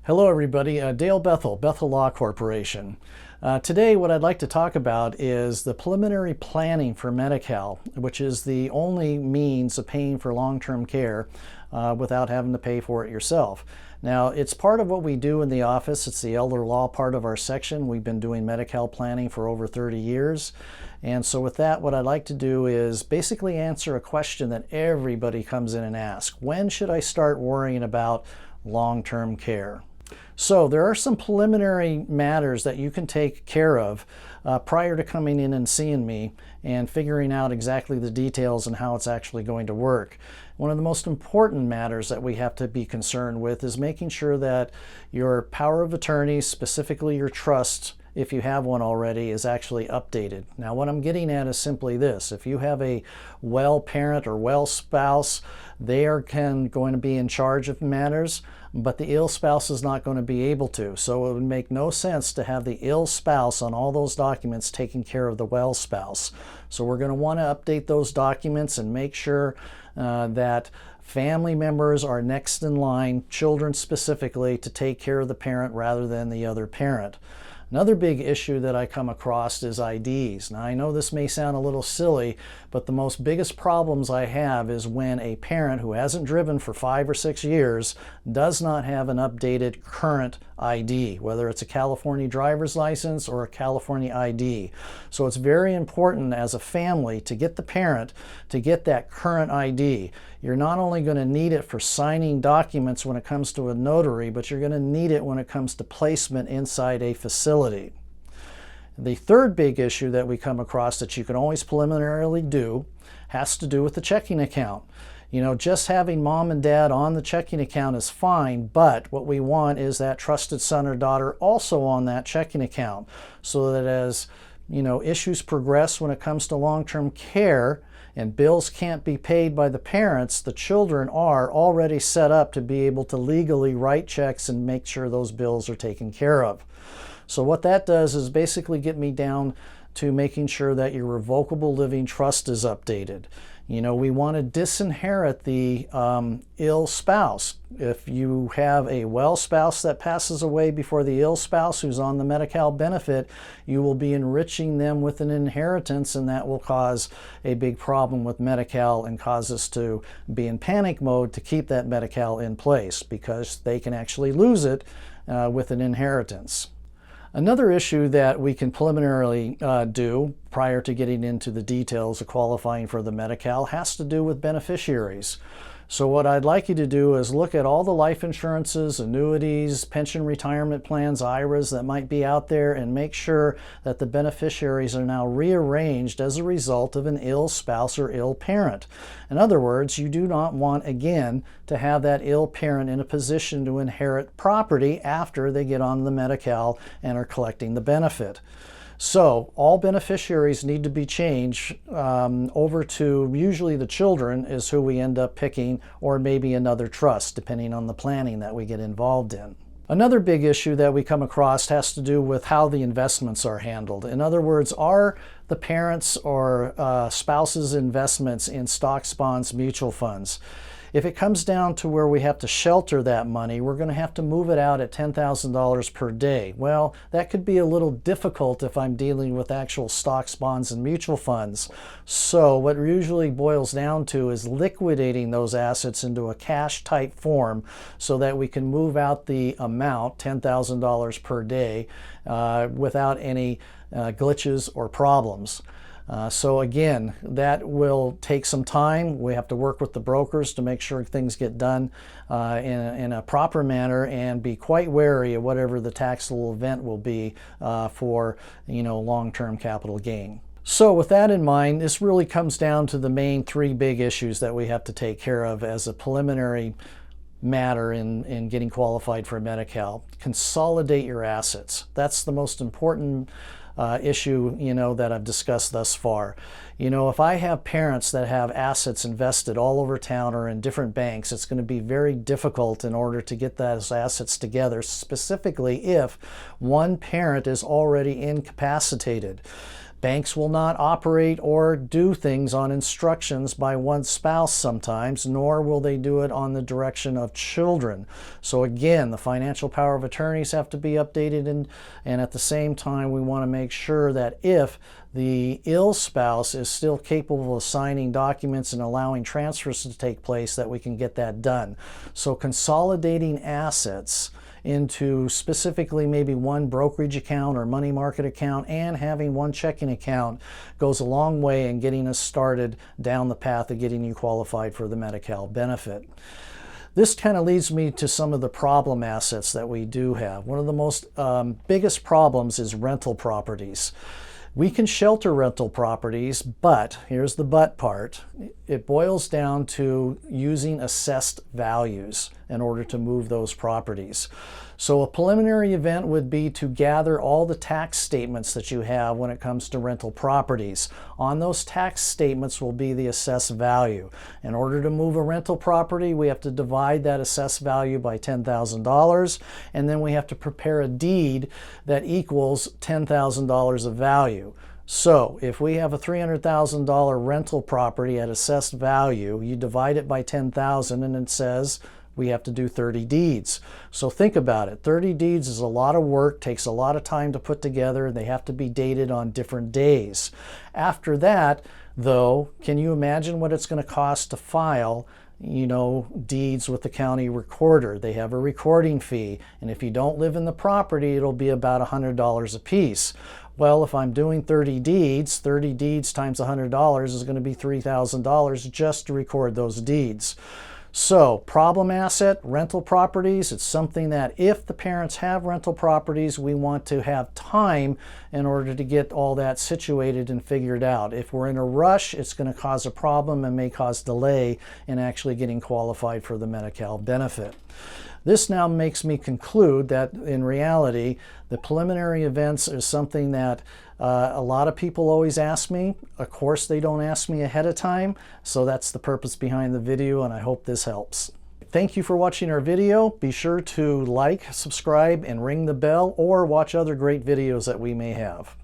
Hello everybody, Dale Bethel, Bethel Law Corporation. Today what I'd like to talk about is the preliminary planning for Medi-Cal, which is the only means of paying for long-term care without having to pay for it yourself. Now, it's part of what we do in the office. It's the elder law part of our section. We've been doing Medi-Cal planning for over 30 years. And so with that, what I'd like to do is basically answer a question that everybody comes in and asks. When should I start worrying about long-term care? So there are some preliminary matters that you can take care of prior to coming in and seeing me and figuring out exactly the details and how it's actually going to work. One of the most important matters that we have to be concerned with is making sure that your power of attorney, specifically your trust, if you have one already, is actually updated. Now, what I'm getting at is simply this. If you have a well parent or well spouse, they are going to be in charge of matters, but the ill spouse is not going to be able to. So it would make no sense to have the ill spouse on all those documents taking care of the well spouse. So we're going to want to update those documents and make sure that family members are next in line, children specifically, to take care of the parent rather than the other parent. Another big issue that I come across is IDs. Now, I know this may sound a little silly, but the biggest problems I have is when a parent who hasn't driven for 5 or 6 years does not have an updated current ID, whether it's a California driver's license or a California ID. So it's very important as a family to get the parent to get that current ID. You're not only going to need it for signing documents when it comes to a notary, but you're going to need it when it comes to placement inside a facility. The third big issue that we come across that you can always preliminarily do has to do with the checking account. You know, just having mom and dad on the checking account is fine, but what we want is that trusted son or daughter also on that checking account, so that as, you know, issues progress when it comes to long-term care and bills can't be paid by the parents, the children are already set up to be able to legally write checks and make sure those bills are taken care of. So what that does is basically get me down to making sure that your revocable living trust is updated. You know, we want to disinherit the ill spouse. If you have a well spouse that passes away before the ill spouse who's on the Medi-Cal benefit, you will be enriching them with an inheritance, and that will cause a big problem with Medi-Cal and cause us to be in panic mode to keep that Medi-Cal in place, because they can actually lose it with an inheritance. Another issue that we can preliminarily do prior to getting into the details of qualifying for the Medi-Cal has to do with beneficiaries. So what I'd like you to do is look at all the life insurances, annuities, pension retirement plans, IRAs that might be out there, and make sure that the beneficiaries are now rearranged as a result of an ill spouse or ill parent. In other words, you do not want, again, to have that ill parent in a position to inherit property after they get on the Medi-Cal and are collecting the benefit. So all beneficiaries need to be changed over to, usually the children is who we end up picking, or maybe another trust, depending on the planning that we get involved in. Another big issue that we come across has to do with how the investments are handled. In other words, are the parents' or spouses' investments in stocks, bonds, mutual funds? If it comes down to where we have to shelter that money, we're going to have to move it out at $10,000 per day. Well, that could be a little difficult if I'm dealing with actual stocks, bonds, and mutual funds. So what it usually boils down to is liquidating those assets into a cash-type form so that we can move out the amount, $10,000 per day, without any glitches or problems. So again, that will take some time. We have to work with the brokers to make sure things get done in a proper manner, and be quite wary of whatever the taxable event will be for, you know, long-term capital gain. So with that in mind, this really comes down to the main 3 big issues that we have to take care of as a preliminary matter in getting qualified for Medi-Cal. Consolidate your assets. That's the most important issue, you know, that I've discussed thus far. You know, if I have parents that have assets invested all over town or in different banks, it's going to be very difficult in order to get those assets together, specifically if one parent is already incapacitated. Banks will not operate or do things on instructions by one spouse sometimes, nor will they do it on the direction of children. So again, the financial power of attorneys have to be updated, and at the same time, we want to make sure that if the ill spouse is still capable of signing documents and allowing transfers to take place, that we can get that done. So consolidating assets into specifically maybe one brokerage account or money market account and having one checking account goes a long way in getting us started down the path of getting you qualified for the Medi-Cal benefit. This kind of leads me to some of the problem assets that we do have. One of the most biggest problems is rental properties. We can shelter rental properties, but here's the but part. It boils down to using assessed values in order to move those properties. So a preliminary event would be to gather all the tax statements that you have when it comes to rental properties. On those tax statements will be the assessed value. In order to move a rental property, we have to divide that assessed value by $10,000, and then we have to prepare a deed that equals $10,000 of value. So if we have a $300,000 rental property at assessed value, you divide it by 10,000 and it says we have to do 30 deeds. So think about it. 30 deeds is a lot of work, takes a lot of time to put together, and they have to be dated on different days. After that, though, can you imagine what it's going to cost to file deeds with the county recorder? They have a recording fee, and if you don't live in the property, it'll be about $100 a piece. Well, if I'm doing 30 deeds times $100 is going to be $3,000 just to record those deeds. So, problem asset, rental properties, it's something that if the parents have rental properties, we want to have time in order to get all that situated and figured out. If we're in a rush, it's going to cause a problem and may cause delay in actually getting qualified for the Medi-Cal benefit. This now makes me conclude that in reality, the preliminary events is something that a lot of people always ask me. Of course, they don't ask me ahead of time, so that's the purpose behind the video, and I hope this helps. Thank you for watching our video. Be sure to like, subscribe, and ring the bell, or watch other great videos that we may have.